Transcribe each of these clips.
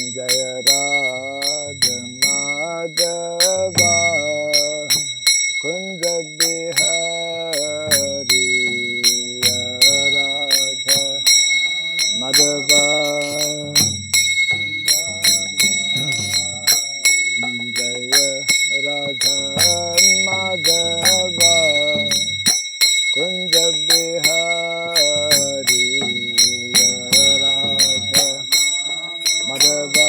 Jaya Radha Madhava Kunja Bihari Radha Madhava Jaya Radha Madhava Kunja Bihari Radha Madhava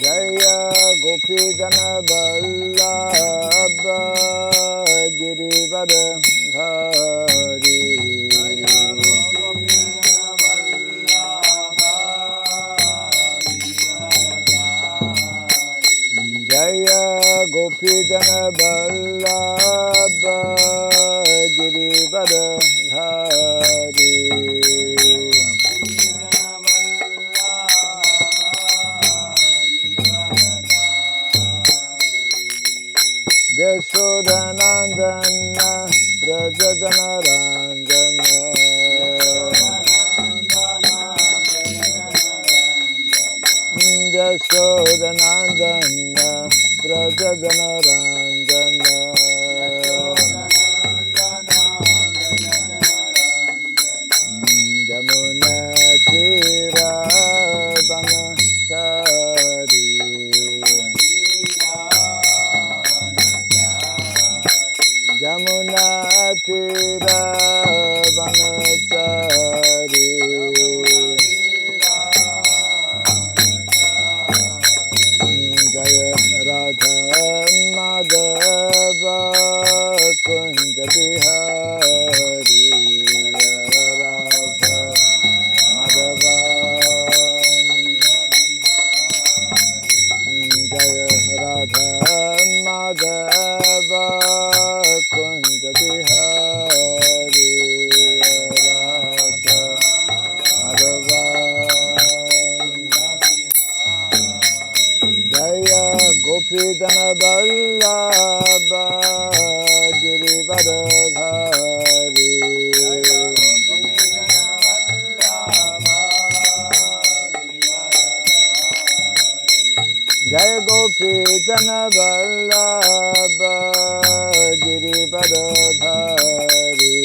Jaya Gopi Jana Vallabha Girivardhari Jaya Gopi Jana Vallabha Girivardhari Yashodanandana Brajadana Ranjana Yashodanandana Brajadana Ranjana Jamuna Tira Banachari Jamuna Tira Banachari Jaya Radha Madhava Kunja Bihari Radha Madhava Jaya Radha Madhava Kunja Bihari Radha Madhava Jaya Gopi Jana Vallabha Girivardhari Jaya Gopi Jana Vallabha Girivardhari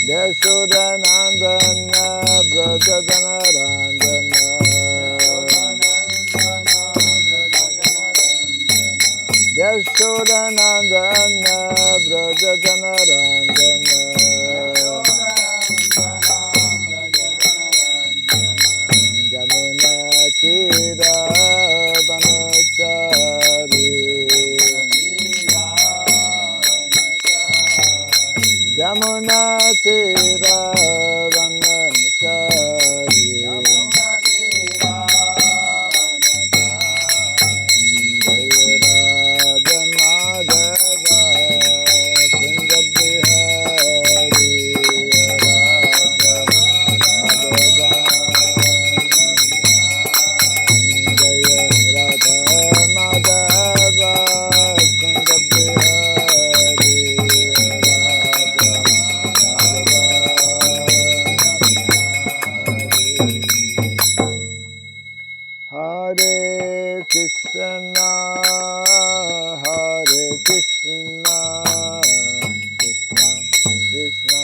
Yashodanandana Brajadana Ranjana Yashodanandana Brajadana Ranjana Jamuna Tira Banachari Jamuna Tira Banachari Jaya Radha Madhava Kunja Bihari Radha Madhava Jaya Radha Madhava Kunja Bihari Radha Madhava Hare Krishna Hare Krishna Krishna Krishna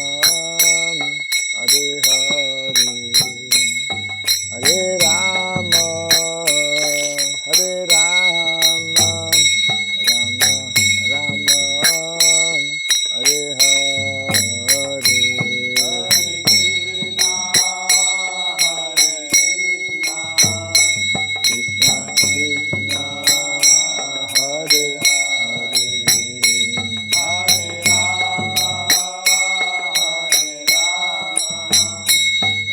Hare Hare Hare Rama Hare Rama Rama Rama Hare Hare Krishna Krishna Hare Hare Hare Rama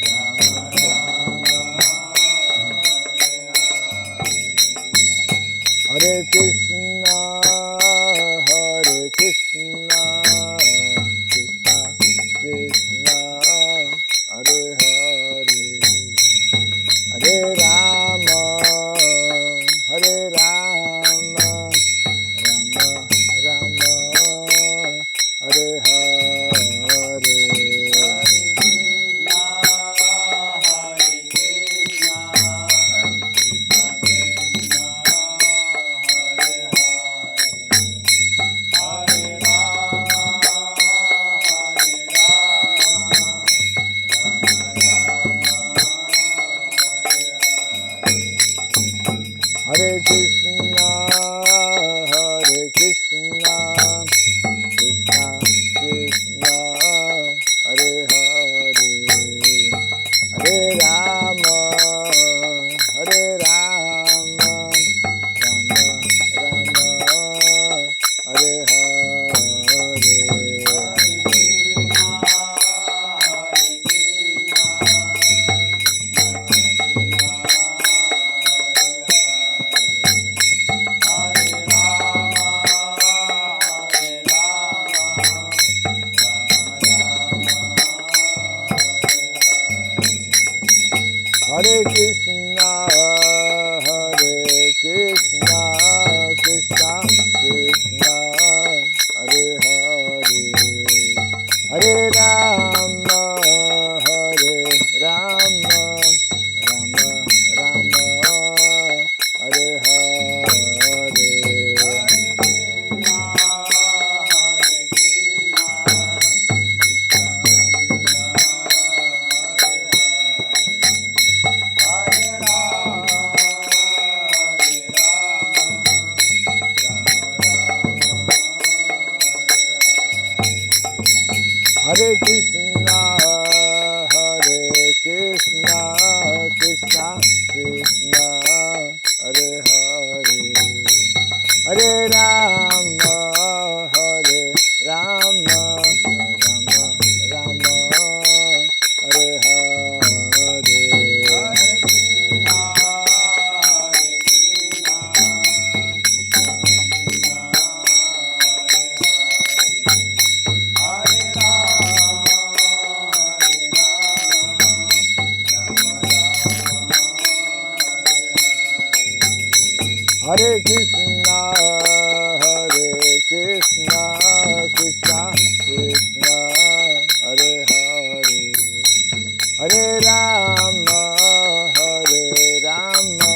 Rama Rama Hare Krishna Hare Krishna Krishna Krishna Hare Hare Hare Rama Hare Rama Rama Hare Krishna, Hare Krishna, Krishna Krishna, Hare Hare, Hare Rama, Hare Rama, Rama Rama, Hare Hare. Hare Krishna, Hare Krishna, Krishna Krishna, Hare Hare, Hare Rama, Hare Rama, Rama Rama, Hare Hare. Hare Krishna, Hare Krishna, Krishna Krishna, Hare Hare, Hare Rama, Hare Rama, Rama Rama, Hare Hare. Hare Krishna, Hare Krishna, Krishna Krishna, Hare Hare, Hare Rama, Hare Rama,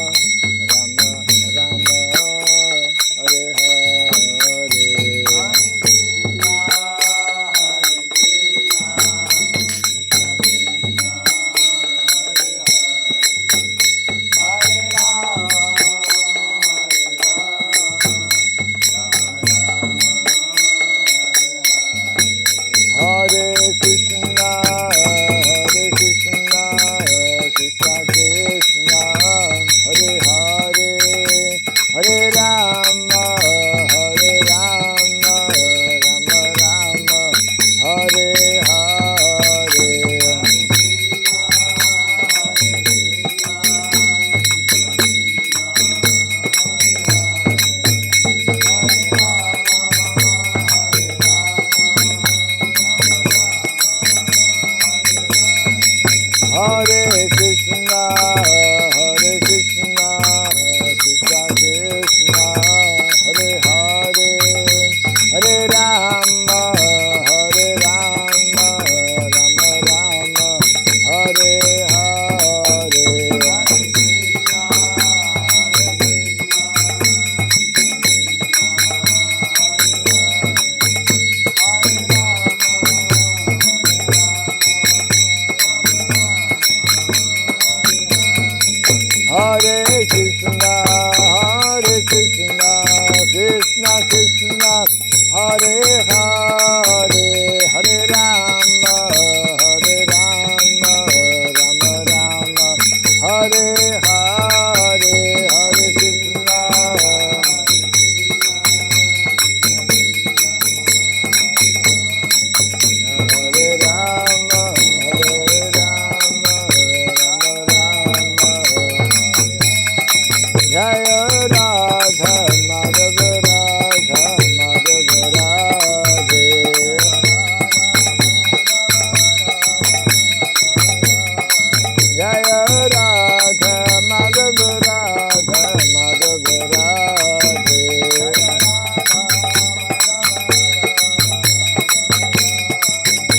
Rama Rama, Hare Hare. Hare Krishna, Hare Krishna, Krishna Krishna, Hare Hare, Hare Rama, Hare Rama, Rama Rama, Hare Hare. Hare Krishna, Hare Krishna, Krishna Krishna, Hare Hare, Hare Rama, Hare Rama, Rama Rama, Hare Hare. Hare Krishna, Hare Krishna, Krishna Krishna, Hare Hare, Hare Rama, Hare Rama, Rama Rama, Hare Hare, Hare Krishna. Hare Rama, Hare Rama, Rama Rama. Jaya Radha Madhava Radha Madhava Radhe. Jaya Radha Madhava Radha Madhava Radhe.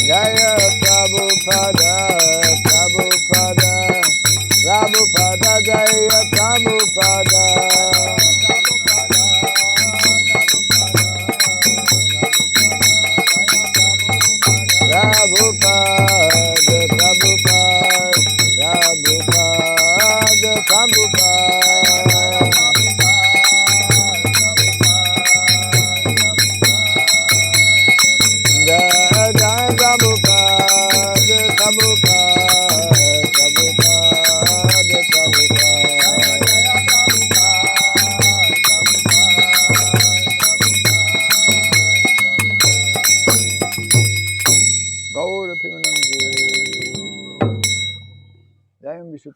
Jaya Prabhupada, Prabhupada, Prabhupada, Jaya Prabhupada. Prabhupada, Prabhupada, Prabhupada, Prabhupada.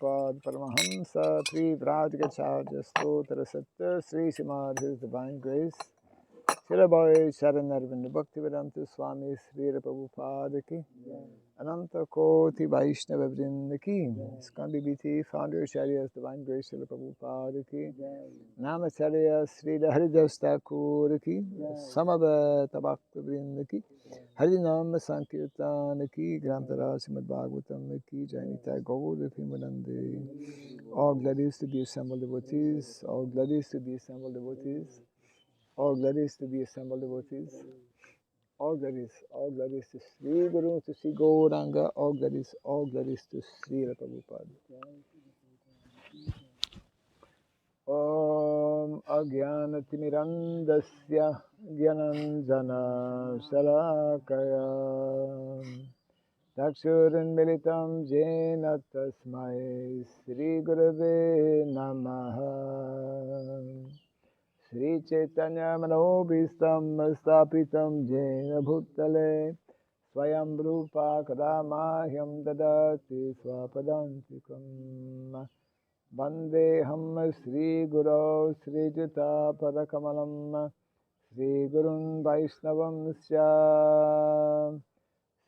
Prabhupada Paramahamsa Pri Vrajagacharya Stotra Satya Sri Srimad His Divine Grace Shirabai Sharanarvinda Bhaktivedanta Swami Sri Prabhupada Ki Ananta Koti Vaishnava Vrinda Ki Skandi BT Founder Acharya's Divine Grace Srila Prabhupada Ki Namacharya Sri Haridas Thakur Ki Samaveta Bhakta Vrinda Ki Harinam Sankirtan Ki Grantara Srimad Bhagavatam Ki Jainita Gaur Pimanande. All glories to the assembled devotees, all glories to the assembled devotees, all glories to the assembled devotees. All glories to Sri Guru, to Sri Gauranga, all glories to Sri Prabhupada. Om Agyanatimirandasya Gyananjana Shalakaya Takshurunmilitam Jena Tasmai Sri Gurave Namaha Sri Chaitanya Manobhistam Stapitam Jena Bhutale Swayam Rupa Kadamahyam Dadati Swapadantikam Vandeham Sri Guru Sri Jita Padakamalam Sri Gurun Vaishnavam Sya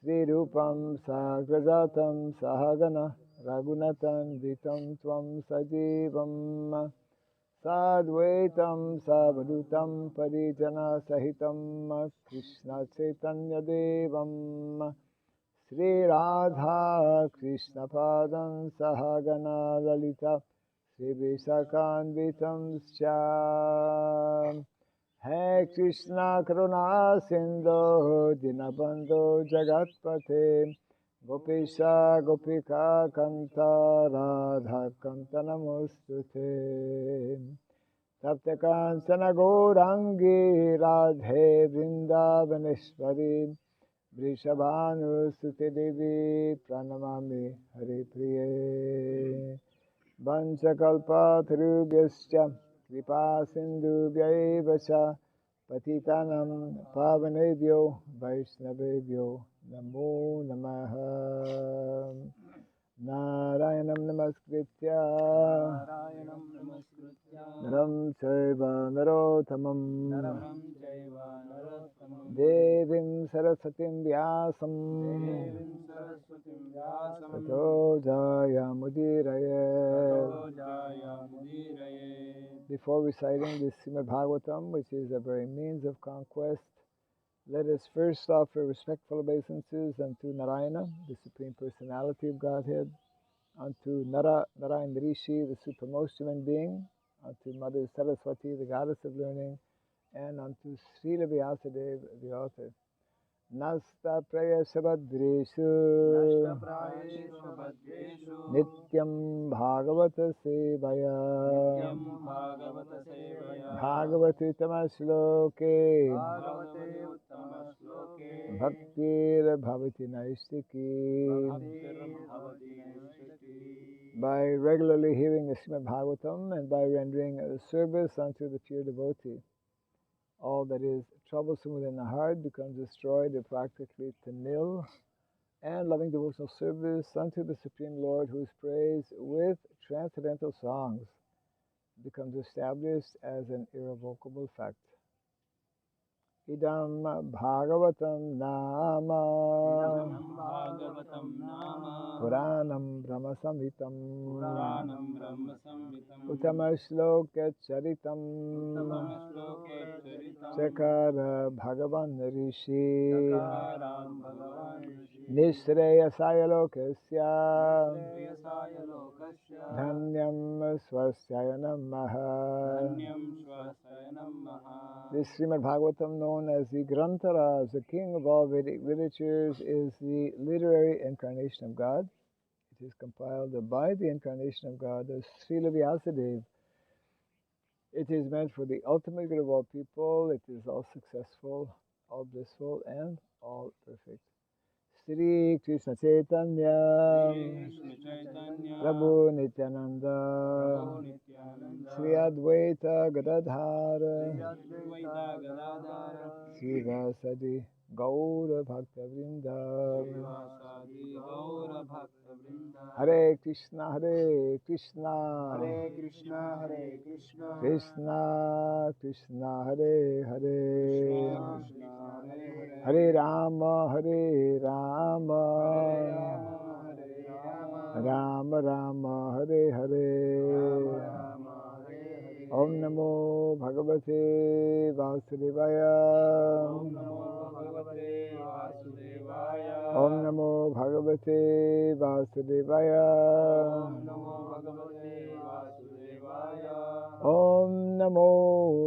Sri Rupam Sagrajatam Sahagana Raghunatan Vitam Tvam Sajivam Sadvaitam Savadutam Parijana Sahitam Krishna Chaitanya Devam Sri Radha Krishna Padam Sahagana Lalita Sri Visakanvitam Shyam Hai Krishna Karuna Sindhu Dinabandhu Jagatpate Gopesha Gopika Kanta Radha Kanta Namostute Tapta Kansana Gaurangi Radhe Vrindavaneshwari Vrishabhanu Sute Devi Pranamami Hari Priye Vanchakalpa Tarubhyascha Kripa Sindhubhyaiva cha Patitanam Pavanebhyo Vaishnavebhyo Namo Namaha Narayanam Namaskritya Naram Chaiva Narottamam Devim Sarasatim Vyasam Tato Jaya Mudiraye. Before reciting this Srimad Bhagavatam, which is a very means of conquest, let us first offer respectful obeisances unto Narayana, the Supreme Personality of Godhead, unto Narayan Rishi, the supremmost human being, unto Mother Saraswati, the goddess of learning, and unto Srila Vyasadeva, the author. Nasta Prayasabhadreshu Nityam Bhagavata Sevaya Bhagavati Tamashloke Bhaktir Bhavati Naistiki. By regularly hearing the Srimad Bhagavatam and by rendering service unto the pure devotee, all that is troublesome within the heart becomes destroyed or practically to nil, and loving devotional service unto the Supreme Lord, who is praised with transcendental songs, becomes established as an irrevocable fact. Idam Bhagavatam Nama Puranam Brahma Samhitam Uttama Shloka Charitam Chakara Bhagavan Rishi Nishreyasaya Lokasya Dhanyam Swasyaya Namaha. This Srimad Bhagavatam, known as the Granthara, the king of all Vedic literatures, is the literary incarnation of God. It is compiled by the incarnation of God, as Srila Vyasadeva. It is meant for the ultimate good of all people. It is all successful, all blissful, and all perfect. Sri Krishna Chaitanya Prabhu Nityananda Sri Advaita Gadadhara Sri Vasadi Gaura Bhakta Vrinda. Srivasadi Gaura Bhakta Vrinda. Hare Krishna, Hare Krishna, Hare Krishna, Hare Krishna, Krishna Krishna, Hare Hare, Krishna Krishna, Hare Hare, Hare Rama, Hare Rama, Hare Rama, Hare Rama, Rama Rama, Hare Hare. Rama Rama, Hare Hare. Om Namo Bhagavate Vasudevaya. Om Namo Bhagavate Vasudevaya. Om Namo Bhagavate Vasudevaya. Om Namo Bhagavate Vasudevaya. Om Namo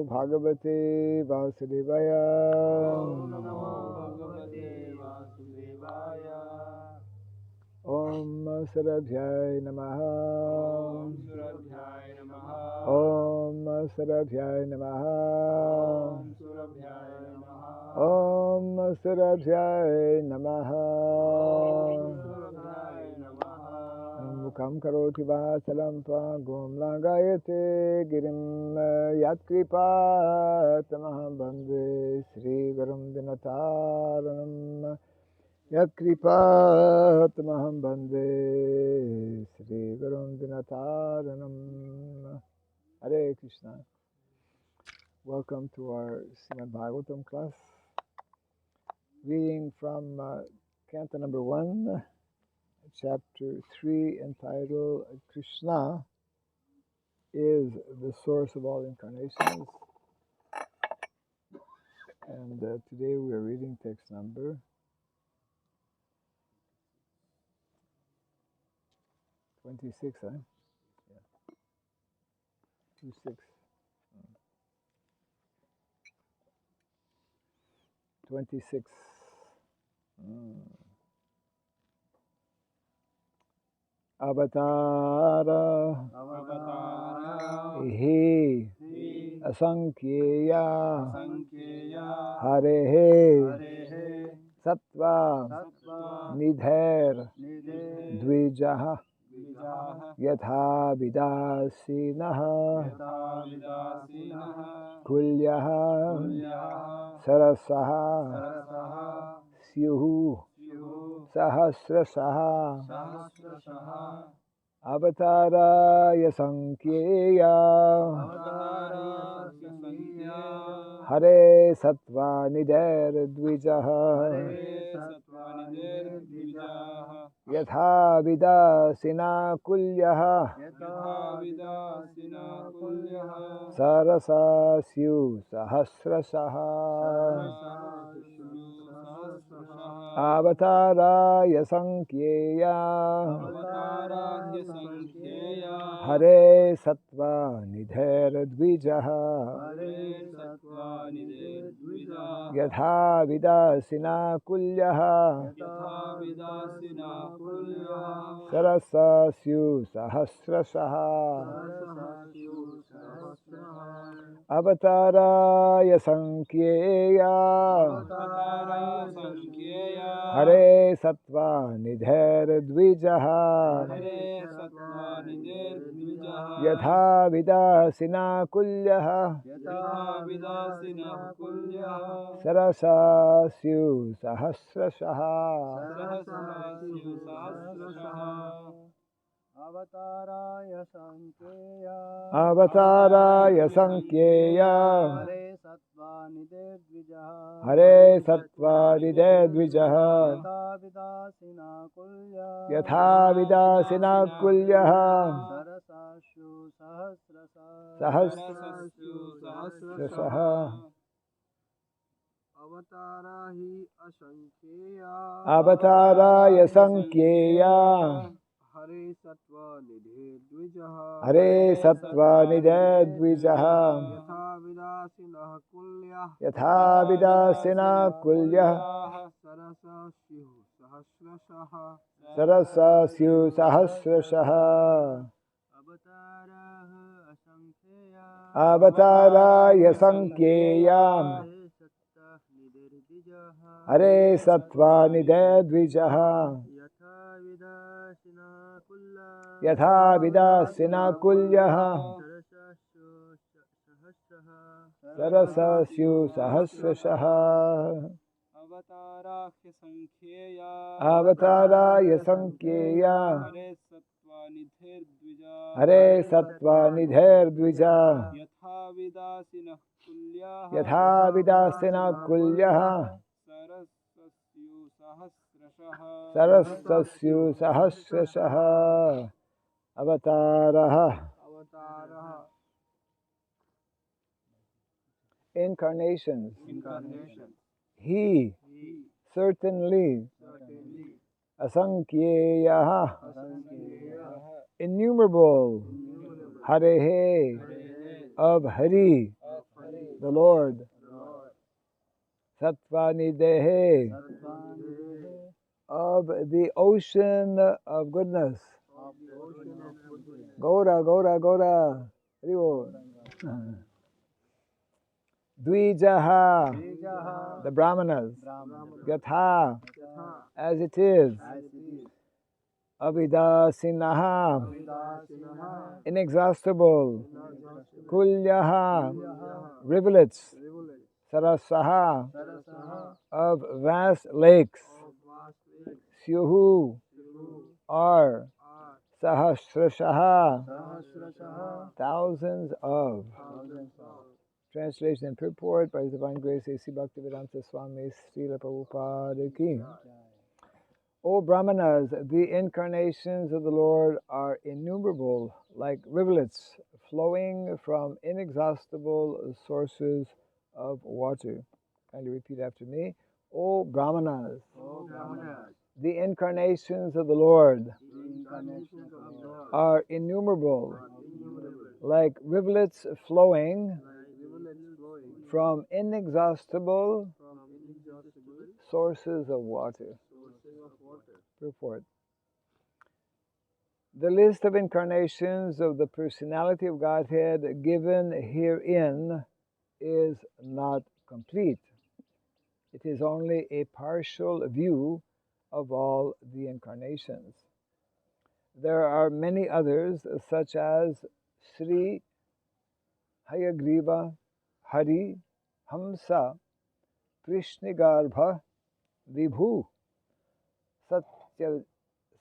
Bhagavate Vasudevaya. Om Namo Bhagavate Vasudevaya. Om Sarabhyai Namaha. Om Surabhyai Namaha. Om Sarabhyai Namaha. Om Surabhyai Namaha. Om Sarabhyai Namaha. Surabhyai Namaha. Mukam karoti vasalam pangum langayate girim yatkripatamaham bande Sri Gurum Dinataranam yatkripatamaham bande Sri Gurum Dinataranam. Hare Krishna. Welcome to our Srimad Bhagavatam class. Reading from canto number 1, chapter 3, entitled Krishna is the source of all incarnations. And today we are reading text number 26, huh? Yeah. 26. 26. Avatara He Asankyeya Harehe Sattva Nidher Dvijaha Yatha Vidasinaha Kulyaha Sarasaha Syuhu Sahasrasaha Avatara Yasankyeya Hare Sattva Nidher Dvijaha Yatha Vidasina Kulyaha Sarasa Syu Sahasrasaha Avatara Yasankyeya Hare Sattva Nidher Dvijaha Yatha Vidasina Kulyaha Sarasa Syu Sahasrasaha Avatara Yasankyeya Hare Sattva Nidher Dvijaha Yatha Vidasina Kulyaha Sarasa Syu Sahasrasaha Avatara Yasankyeya Hare Sattva Nidher Dvijaha Yatha Vidasina Kulyaha Sahasrasaha Avatara Yasankyeya Hare Sattva Nidher Dvijaha Yatha Vidasina Kulyaha Sarasa Syu Sahasrasaha Avatara Yasankyeya Hare Sattva Nidher Dvijaha Yatha Vidasina Kulyaha Sarasa Syu Sahasrasaha अवताराह्य संख्येया Avataraya Sankyeya Hare सत्त्वानिधेर्द्विजा Hare Sattva Nidher Dvija यथा विदासिनः कुल्याः Yatha Vidasena Kulyaha सरस्वस्युसहस्रशः Sarasasyu Sahasrashaha Avataraha. अवतारः Incarnations. incarnation He certainly certainly Asankyeyaha असंख्येयः innumerable Harehe of Hari, the Lord, Sattvanidehe of the ocean of goodness, Gora, Gora, Gora, Haribo. Dvijaha, the Brahmanas, Yatha, as it is, Avidasinaha, inexhaustible, Kulyaha, rivulets, Sarasaha, of vast lakes, Syuhu, are, Sahasrashaha, thousands of. Translation and purport by His Divine Grace A.C. Bhaktivedanta Swami Srila Prabhupada Ki. O Brahmanas, the incarnations of the Lord are innumerable, like rivulets flowing from inexhaustible sources of water. Kindly repeat after me. O Brahmanas, the incarnations of the Lord are innumerable, like rivulets flowing from inexhaustible sources of water. Purport. The list of incarnations of the personality of Godhead given herein is not complete. It is only a partial view of all the incarnations. There are many others, such as Sri Hayagriva, Hari, Hamsa, Krishnigarbha, Vibhu,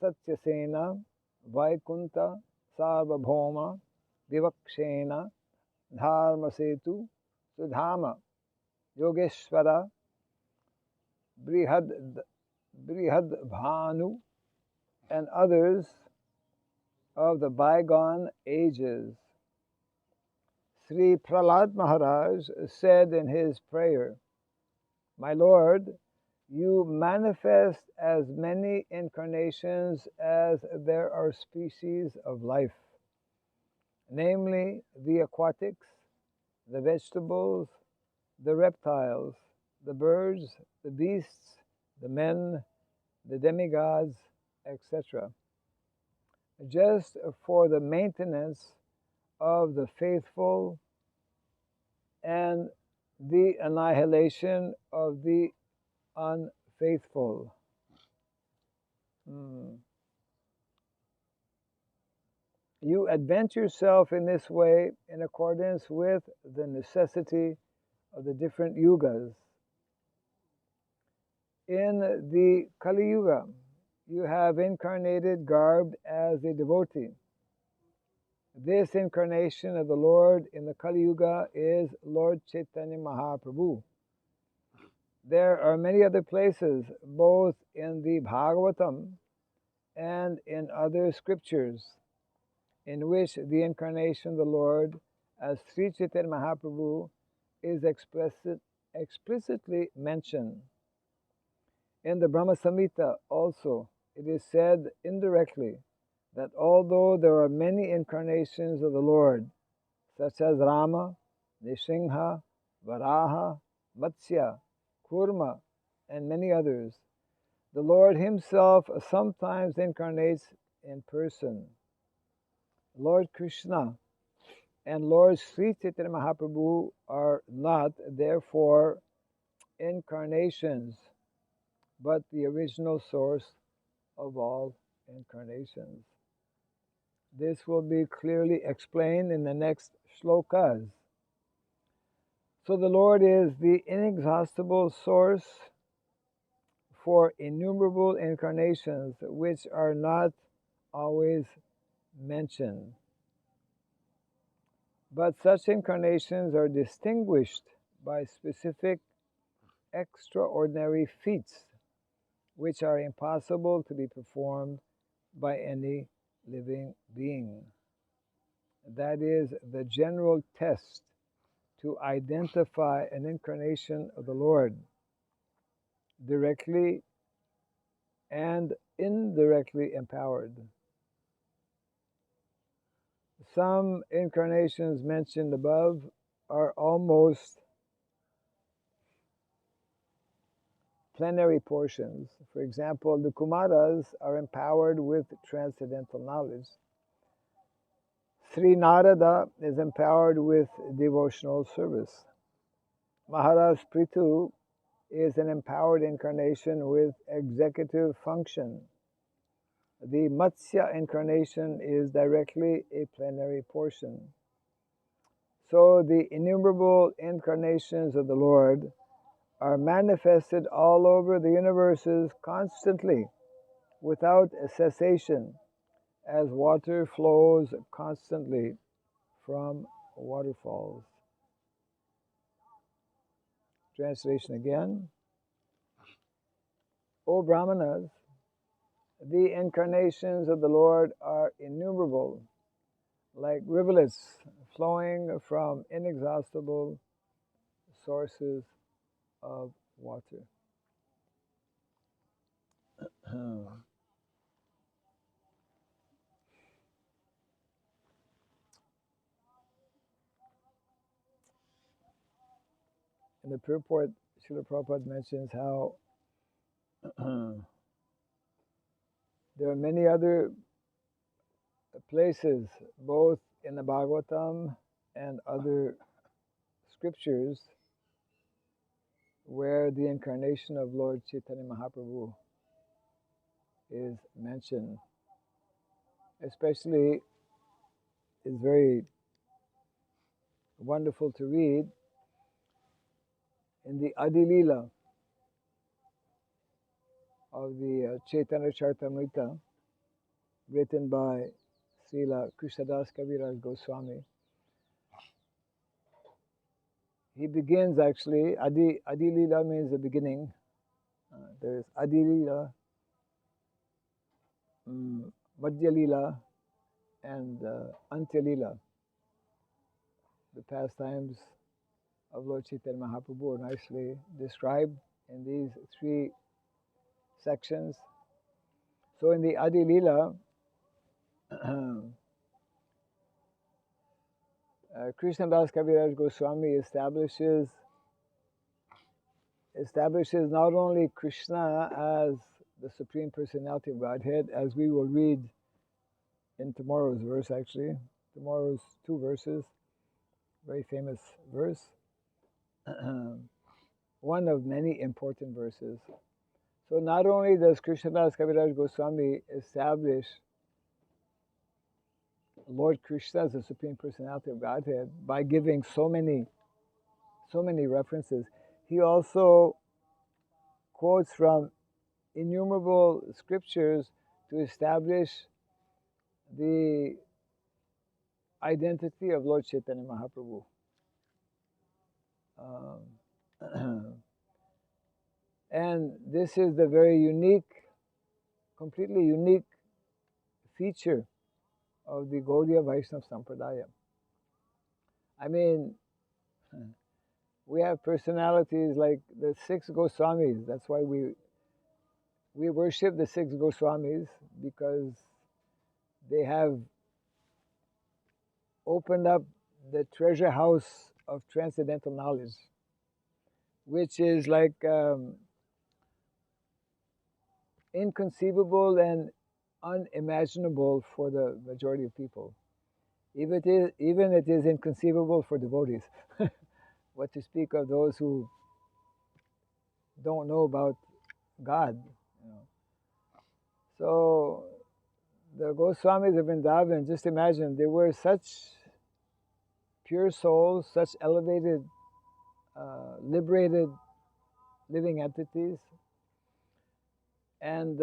Satyasena, Vaikunta, Sarvabhauma, Vivakshena, Dharmasetu, Sudhama, Yogeshwara, Brihadbhanu, and others of the bygone ages. Sri Prahlad Maharaj said in his prayer, "My Lord, you manifest as many incarnations as there are species of life, namely the aquatics, the vegetables, the reptiles, the birds, the beasts, the men, the demigods, etc. Just for the maintenance of the faithful and the annihilation of the unfaithful." You advent yourself in this way in accordance with the necessity of the different yugas. In the Kali Yuga, you have incarnated garbed as a devotee. This incarnation of the Lord in the Kali Yuga is Lord Chaitanya Mahaprabhu. There are many other places, both in the Bhagavatam and in other scriptures, in which the incarnation of the Lord as Sri Chaitanya Mahaprabhu is explicitly mentioned. In the Brahma Samhita also, it is said indirectly that although there are many incarnations of the Lord, such as Rama, Nrsimha, Varaha, Matsya, Kurma, and many others, the Lord himself sometimes incarnates in person. Lord Krishna and Lord Sri Chaitanya Mahaprabhu are not, therefore, incarnations, but the original source of all incarnations. This will be clearly explained in the next shlokas. So the Lord is the inexhaustible source for innumerable incarnations which are not always mentioned. But such incarnations are distinguished by specific extraordinary feats which are impossible to be performed by any living being. That is the general test to identify an incarnation of the Lord directly and indirectly empowered. Some incarnations mentioned above are almost plenary portions. For example, the Kumaras are empowered with transcendental knowledge. Sri Narada is empowered with devotional service. Maharaj Prithu is an empowered incarnation with executive function. The Matsya incarnation is directly a plenary portion. So the innumerable incarnations of the Lord are manifested all over the universes constantly, without cessation, as water flows constantly from waterfalls. Translation again. O Brahmanas, the incarnations of the Lord are innumerable, like rivulets flowing from inexhaustible sources of water. In the purport, Srila Prabhupada mentions how there are many other places, both in the Bhagavatam and other scriptures, where the incarnation of Lord Chaitanya Mahaprabhu is mentioned. Especially, is very wonderful to read in the Adi Leela of the Chaitanya Charitamrita, written by Srila Krishnadas Kaviraj Goswami. He begins actually, Adi Leela means the beginning. There's Adi Leela, Madhya Leela, and Antya Leela. The pastimes of Lord Chaitanya Mahaprabhu are nicely described in these three sections. So in the Adi Leela, Krishnadas Kaviraj Goswami establishes not only Krishna as the Supreme Personality of Godhead, as we will read in tomorrow's verse actually. Tomorrow's two verses, very famous verse. One of many important verses. So not only does Krishnadas Kaviraj Goswami establish Lord Krishna as the Supreme Personality of Godhead by giving so many references, he also quotes from innumerable scriptures to establish the identity of Lord Chaitanya Mahaprabhu. And this is the very unique, completely unique feature of the Gaudiya Vaishnava Sampradaya. I mean, we have personalities like the six Goswamis. That's why we worship the six Goswamis, because they have opened up the treasure house of transcendental knowledge, which is like inconceivable and unimaginable for the majority of people. Even it is inconceivable for devotees. What to speak of those who don't know about God. So the Goswamis of Vrindavan, just imagine, they were such pure souls, such elevated, liberated living entities. and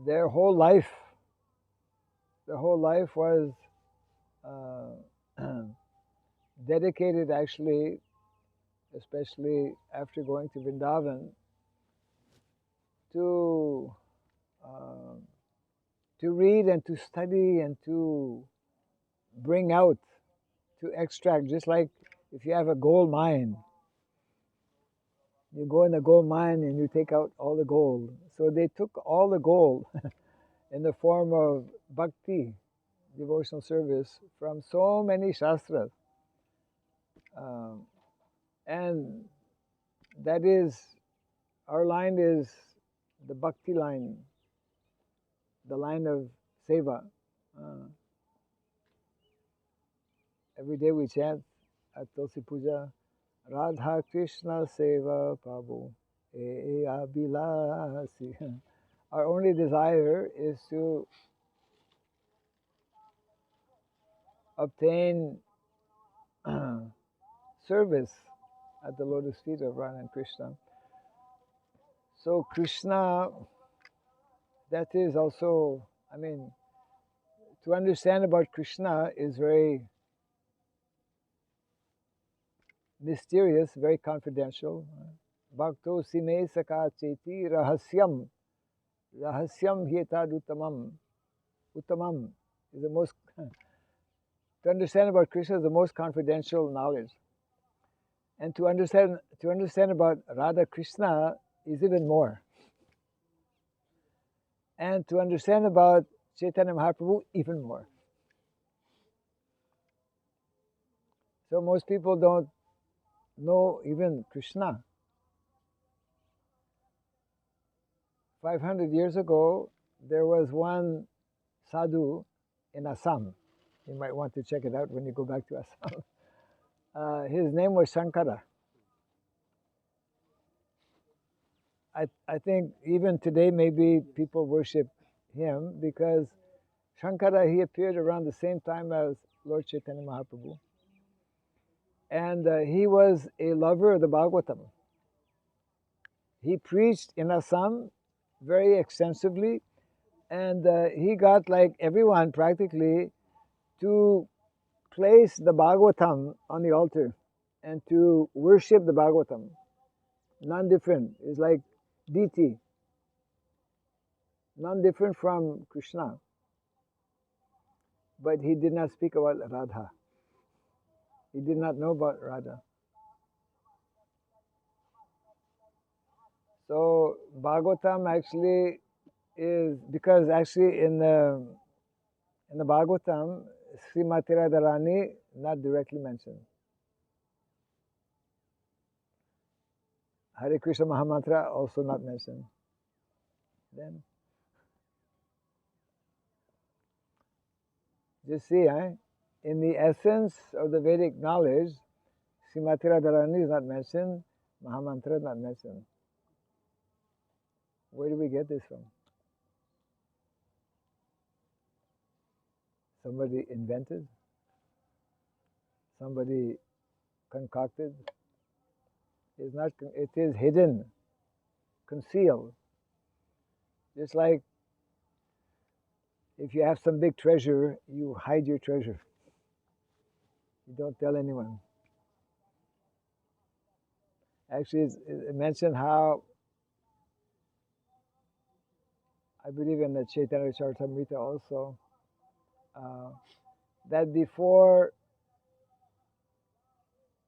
their whole life was dedicated, actually, especially after going to Vrindavan, to read and to study and to bring out, to extract, just like if you have a gold mine. You go in the gold mine and you take out all the gold. So they took all the gold in the form of bhakti, devotional service, from so many shastras. And that is, our line is the bhakti line, the line of seva. Every day we chant at Tulsi Puja, Radha Krishna Seva Prabhu E Abhilasi. Our only desire is to obtain service at the lotus feet of Radha and Krishna. So Krishna, that is also, I mean, to understand about Krishna is very mysterious, very confidential. Bhakto sime saka cheti rahasyam. Rahasyam hyetad uttamam. Uttamam is the most, to understand about Krishna is the most confidential knowledge. And to understand about Radha Krishna is even more. And to understand about Chaitanya Mahaprabhu, even more. So most people don't know even Krishna. 500 years ago, there was one sadhu in Assam. You might want to check it out when you go back to Assam. His name was Shankara. I think even today maybe people worship him because Shankara, he appeared around the same time as Lord Chaitanya Mahaprabhu. And he was a lover of the Bhagavatam. He preached in Assam very extensively, and he got like everyone practically to place the Bhagavatam on the altar and to worship the Bhagavatam. None different. It's like deity. None different from Krishna. But he did not speak about Radha. He did not know about Radha. So Bhagavatam actually is, because actually in the Bhagavatam, Srimati Radharani not directly mentioned. Hare Krishna Mahamantra also not mentioned. Then just see, in the essence of the Vedic knowledge, Srimati Radharani is not mentioned, Mahamantra is not mentioned. Where do we get this from? Somebody invented? Somebody concocted? It's not, it is hidden, concealed. Just like if you have some big treasure, you hide your treasure. You don't tell anyone. Actually, it mentioned how, I believe in the Chaitanya Charitamrita also, that before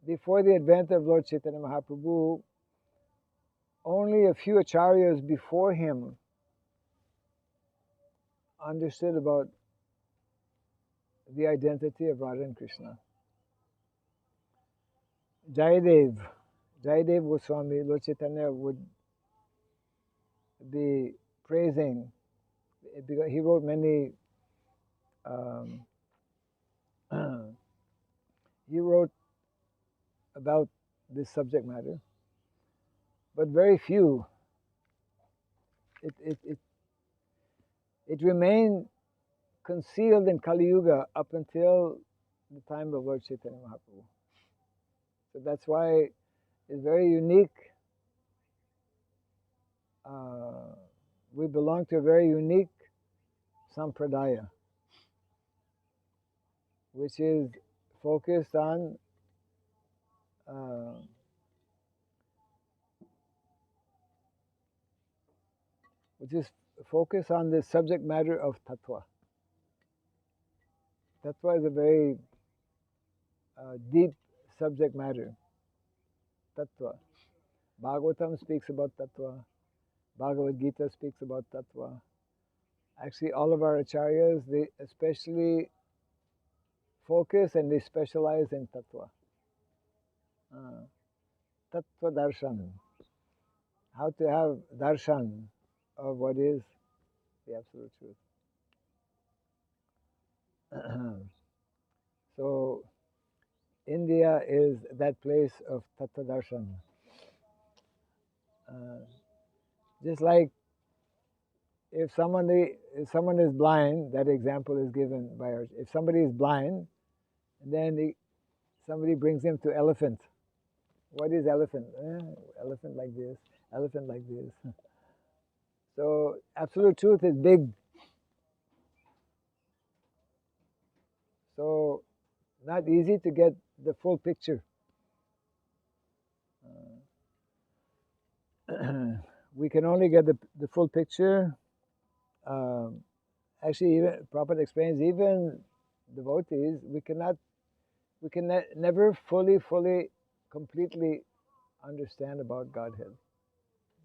the advent of Lord Chaitanya Mahaprabhu, only a few acharyas before him understood about the identity of Radha and Krishna. Jayadev Goswami, Lord Chaitanya would be praising, because he wrote many, he wrote about this subject matter, but very few. It remained concealed in Kali Yuga up until the time of Lord Chaitanya Mahaprabhu. So that's why it's very unique we belong to a very unique sampradaya, which is focused on the subject matter of tattva. Tattva is a very deep subject matter. Tattva. Bhagavatam speaks about tattva. Bhagavad Gita speaks about tattva. Actually, all of our acharyas, they especially focus and they specialize in tattva. Tattva darshan. How to have darshan of what is the absolute truth. So, India is that place of tattva darshan. Just like if someone is blind, that example is given by our. If somebody is blind, and then somebody brings him to elephant. What is elephant? Elephant like this, elephant like this. So absolute truth is big. So not easy to get the full picture. We can only get the full picture. Actually, even Prabhupada explains, even devotees, we can never fully, completely understand about Godhead.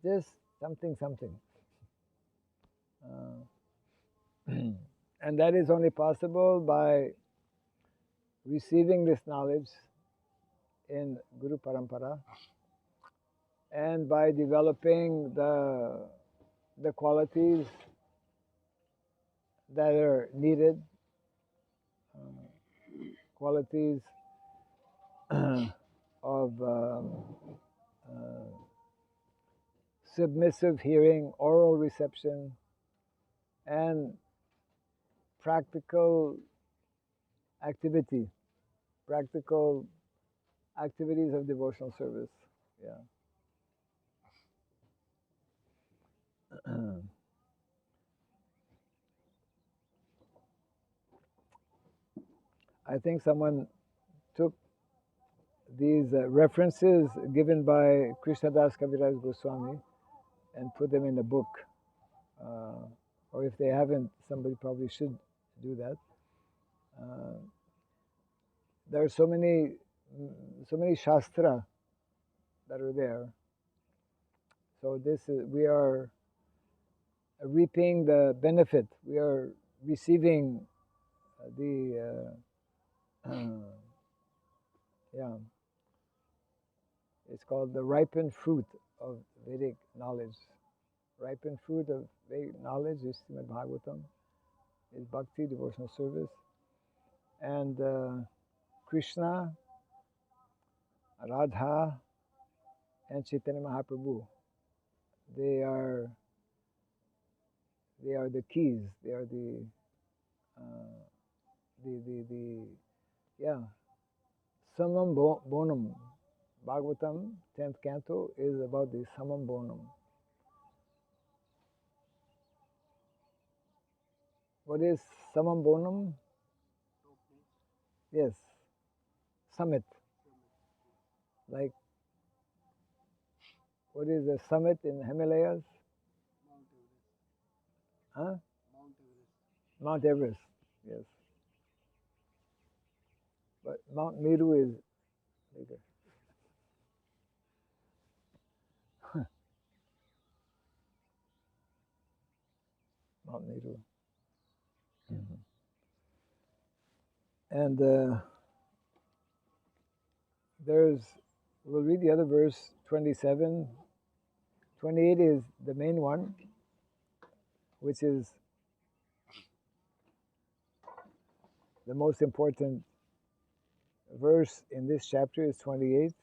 Just something. And that is only possible by receiving this knowledge in Guru Parampara and by developing the qualities that are needed, qualities of submissive hearing, oral reception, and practical activities of devotional service. Yeah. I think someone took these references given by Krishnadas Kaviraj Goswami and put them in a book. Or if they haven't, somebody probably should do that. There are so many shastra that are there. So we are reaping the benefit. We are receiving it's called the ripened fruit of Vedic knowledge. Ripened fruit of Vedic knowledge is Srimad Bhagavatam, is bhakti, devotional service. And Krishna, Radha, and Chaitanya Mahaprabhu, they are the keys. They are the Samam Bonam. Bhagavatam, 10th canto, is about the Samam Bonam. What is Samam Bonam? Yes, summit. Like, what is the summit in Himalayas? Huh? Mount Everest, yes. But Mount Meru is bigger. Mount Meru. Mm-hmm. And we'll read the other verse, 27. 28 is the main one, which is the most important verse in this chapter is 28.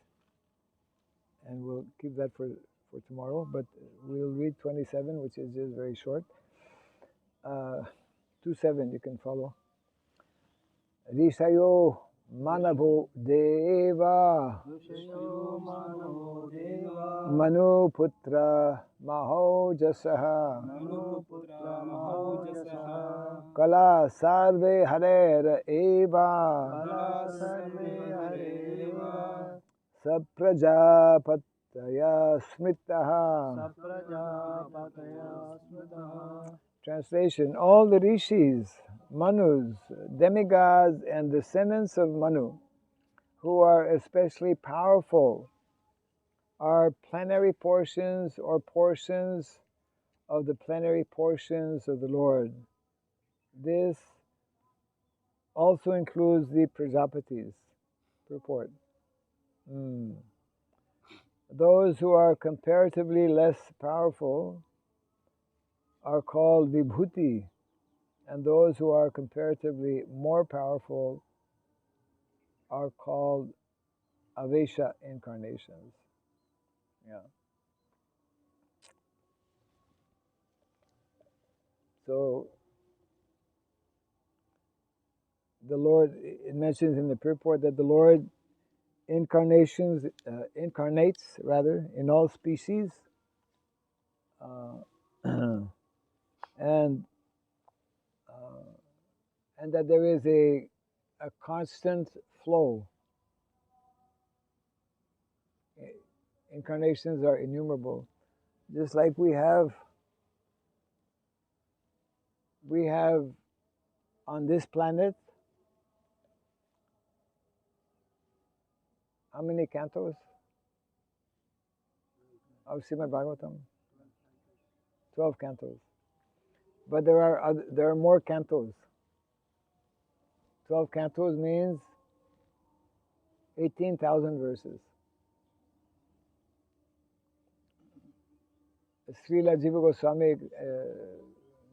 And we'll keep that for tomorrow, but we'll read 27, which is just very short. 27, you can follow. Risayo Manabhu Deva ऋषयो मनो देवा Manu Putra Mahojasaha मनुपुत्र महोजसः Kala Sarve Harer Eva कला सर्वे हरेव Saprajapataya Smritaha. सप्रजापतया स्मृतः. Translation: all the rishis, manus, demigods, and descendants of Manu, who are especially powerful, are plenary portions or portions of the plenary portions of the Lord. This also includes the Prajapatis. Purport. Those who are comparatively less powerful are called Vibhuti, and those who are comparatively more powerful are called Avesha incarnations. Yeah. So the Lord, it mentions in the purport that the Lord incarnates in all species, and that there is a constant flow. Incarnations are innumerable, just like we have on this planet. How many cantos of Srimad Bhagavatam? 12 cantos. But there are more cantos. 12 cantos means 18,000 verses. Srila Jiva Goswami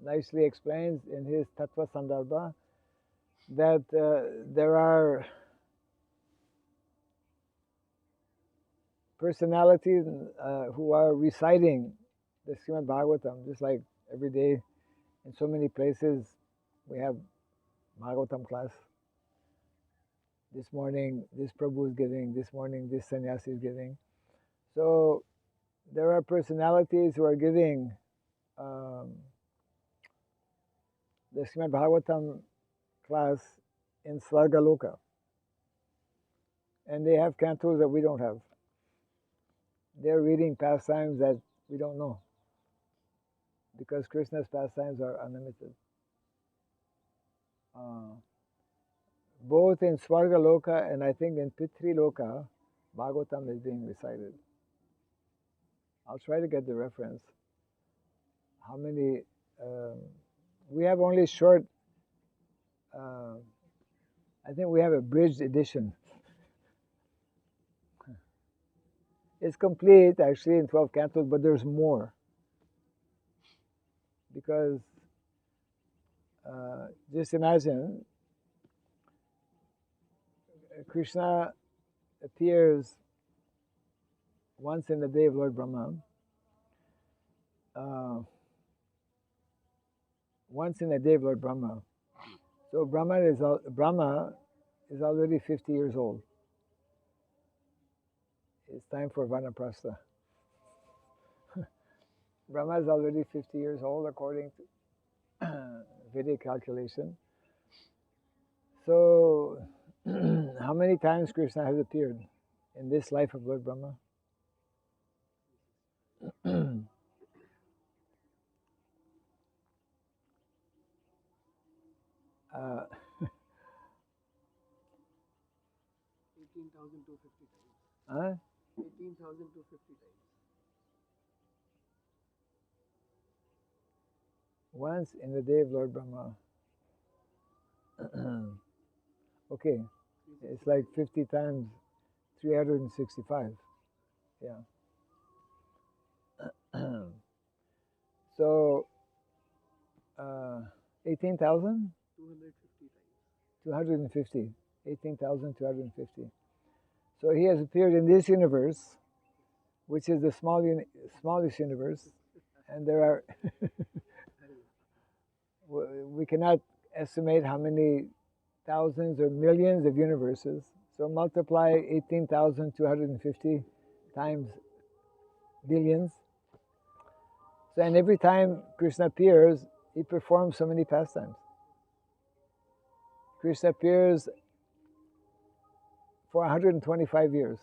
nicely explains in his Tattva Sandarbha that there are personalities who are reciting the Srimad Bhagavatam, just like every day in so many places we have Bhagavatam class. This morning this Prabhu is giving, this morning this sannyasi is giving. So there are personalities who are giving the Srimad Bhagavatam class in Svargaloka, and they have cantos that we don't have. They're reading pastimes that we don't know, because Krishna's pastimes are unlimited. Both in Svargaloka and I think in Pitriloka, Bhagavatam is being recited. I'll try to get the reference. How many? We have only short. I think we have a bridged edition. It's complete actually in 12 cantos, but there's more. Because just imagine, Krishna appears once in the day of Lord Brahma. Once in a day of Lord Brahma. So Brahma is already 50 years old. It's time for Vanaprastha. Brahma is already 50 years old according to Vedic calculation. So how many times Krishna has appeared in this life of Lord Brahma? uh, 18,250 times. huh? 18,250 times. Once in the day of Lord Brahma. Okay, it's like 50 times 365. Yeah. So 18,000? 250. 18,250. So he has appeared in this universe, which is the smallest universe, and there are we cannot estimate how many thousands or millions of universes. So multiply 18,250 times billions. So, and every time Krishna appears, he performs so many pastimes. Krishna appears for 125 years.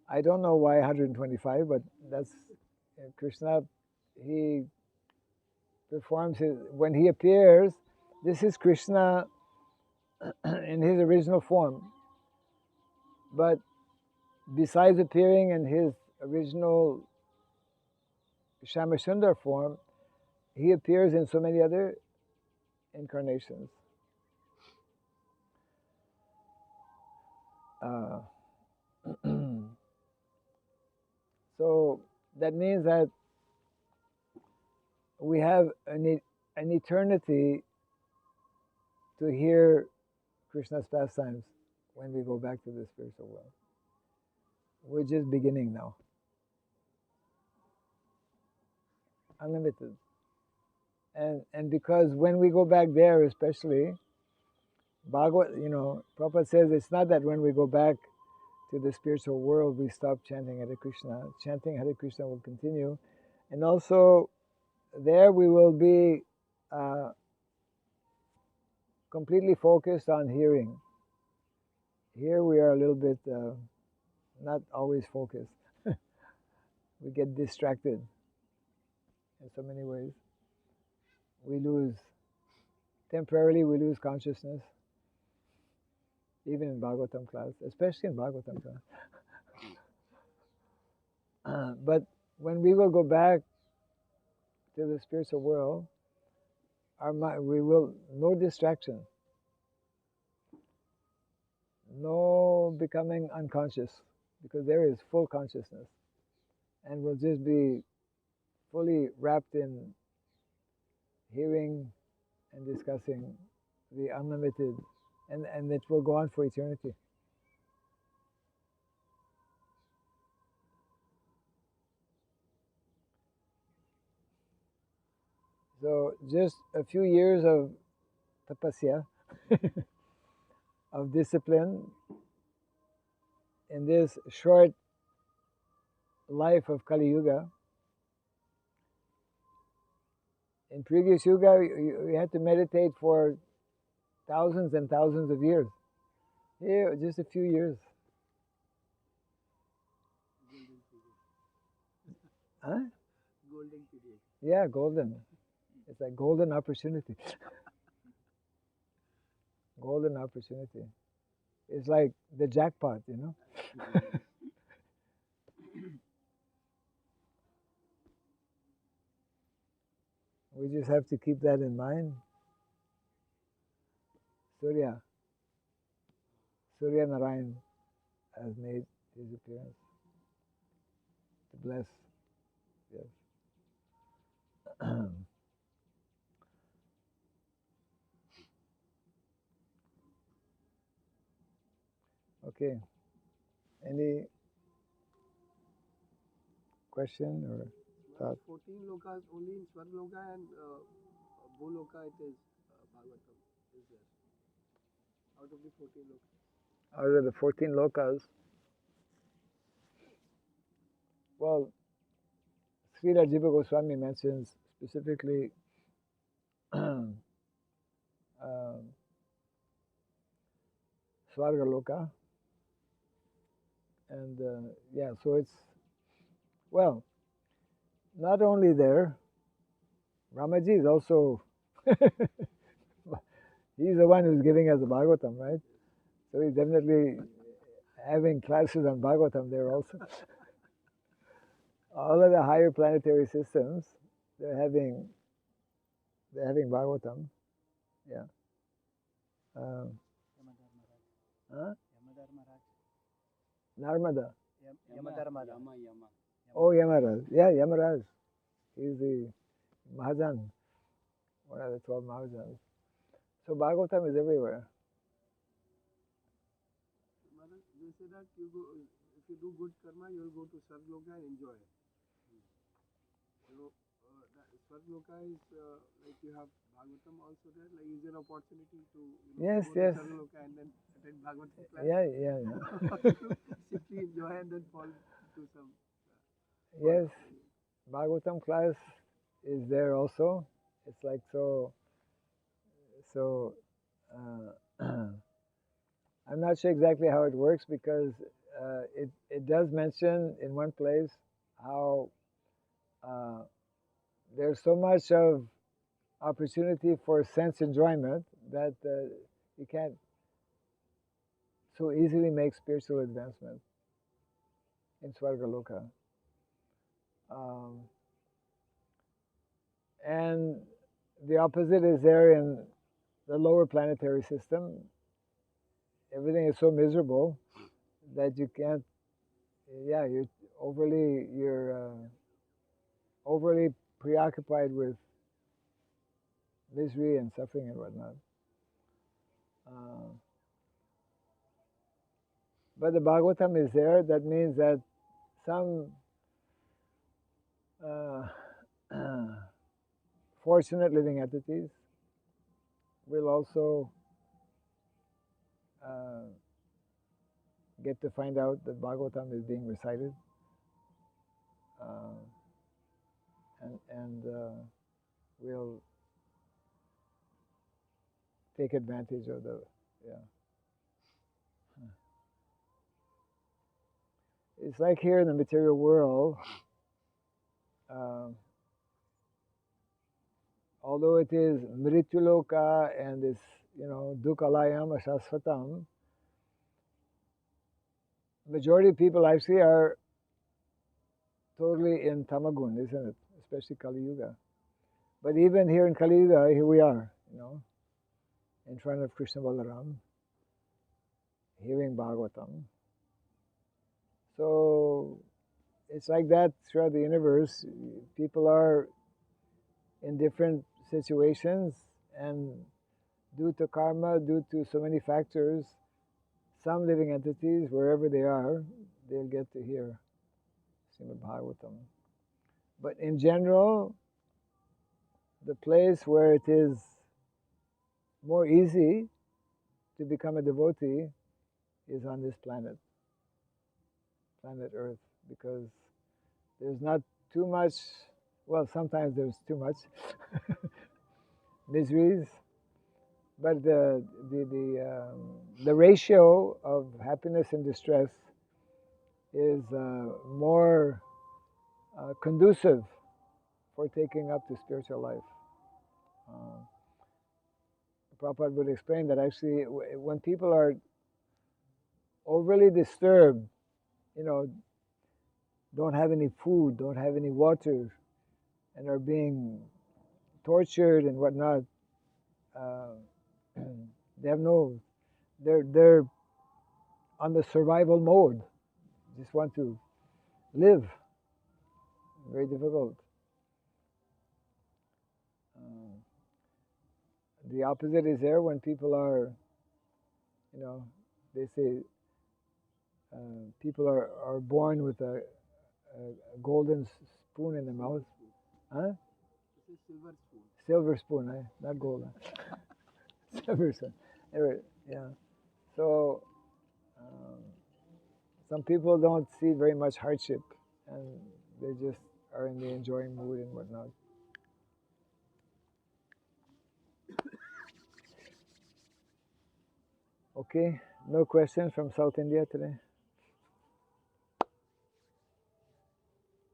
I don't know why 125, but that's Krishna. He performs when he appears. This is Krishna in his original form. But besides appearing in his original Shamasundar form, he appears in so many other incarnations. So that means that we have an eternity to hear Krishna's pastimes when we go back to the spiritual world. We're just beginning now. Unlimited. And because when we go back there, especially, Prabhupada says it's not that when we go back to the spiritual world we stop chanting Hare Krishna. Chanting Hare Krishna will continue. And also, there we will be completely focused on hearing. Here we are a little bit not always focused. We get distracted in so many ways. Temporarily we lose consciousness, even in Bhagavatam class, especially in Bhagavatam class. But when we will go back to the spiritual world, no distraction, no becoming unconscious, because there is full consciousness, and we'll just be fully wrapped in hearing and discussing the unlimited, and it will go on for eternity. So just a few years of tapasya, of discipline, in this short life of Kali Yuga. In previous Yuga, you had to meditate for thousands and thousands of years. Here, just a few years. Huh? Golden period. Yeah, golden. It's like golden opportunity. Golden opportunity. It's like the jackpot, We just have to keep that in mind. Surya Narayan has made his appearance to bless. Yes. Okay. Any question or thought? 14 lokas only in Swarloka, and Bholoka it is Bhagavatam is there. Out of the 14 lokas. Out of the 14 lokas, well, Srila Jiva Goswami mentions specifically Svarga Loka, and so it's, well, not only there, Ramaji is also, he's the one who's giving us the Bhagavatam, right? So he's definitely having classes on Bhagavatam there also. All of the higher planetary systems, they're having Bhagavatam. Yeah. Narmada. Oh, Yamaraj. Yeah, Yamaraj. He's the Mahajan, one of the 12 Mahajans. So Bhagavatam is everywhere. They say that if you do good karma, you will go to Sarloka and enjoy. Swargaloka is like you have Bhagavatam also there. Like, is there opportunity to Yes, go yes. to Swargaloka and then attend Bhagavatam class? Yeah. Or to simply enjoy and then fall to some. Yes, Bhagavatam class is there also. It's like so. I'm not sure exactly how it works because it does mention in one place how there's so much of opportunity for sense enjoyment that you can't so easily make spiritual advancement in Swargaloka. And the opposite is there in the lower planetary system. Everything is so miserable that you can't. Yeah, you're overly preoccupied with misery and suffering and whatnot. But the Bhagavatam is there. That means that some fortunate living entities will also get to find out that Bhagavatam is being recited, and will take advantage of the. Yeah. It's like here in the material world, although it is mrityuloka and this, dukalayam ashasvatam, majority of people I see are totally in tamagun, isn't it? Especially Kali Yuga. But even here in Kali Yuga, here we are, in front of Krishna Balaram, hearing Bhagavatam. So it's like that throughout the universe. People are in different situations, and due to karma, due to so many factors, some living entities, wherever they are, they'll get to hear Srimad Bhagavatam. But in general, the place where it is more easy to become a devotee is on this planet Earth, because there's not too much, well, sometimes there's too much miseries, but the ratio of happiness and distress is more conducive for taking up the spiritual life. Prabhupada would explain that actually when people are overly disturbed, don't have any food, don't have any water, and are being tortured and whatnot, they have they're on the survival mode, just want to live. Very difficult. The opposite is there when people are, they say people are born with a golden spoon in the mouth. Huh? It's a silver spoon. Silver spoon, not golden. Silver spoon. Anyway, yeah. So some people don't see very much hardship, and they just are in the enjoying mood and whatnot. Okay, no questions from South India today?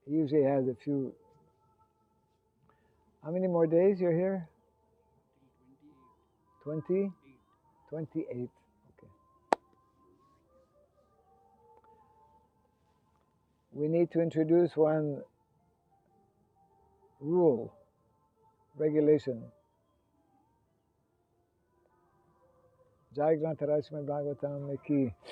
He usually has a few. How many more days you're here? 20? 28. Okay. We need to introduce one rule, regulation. Jai Granth Raj Srimad Bhagavatam ki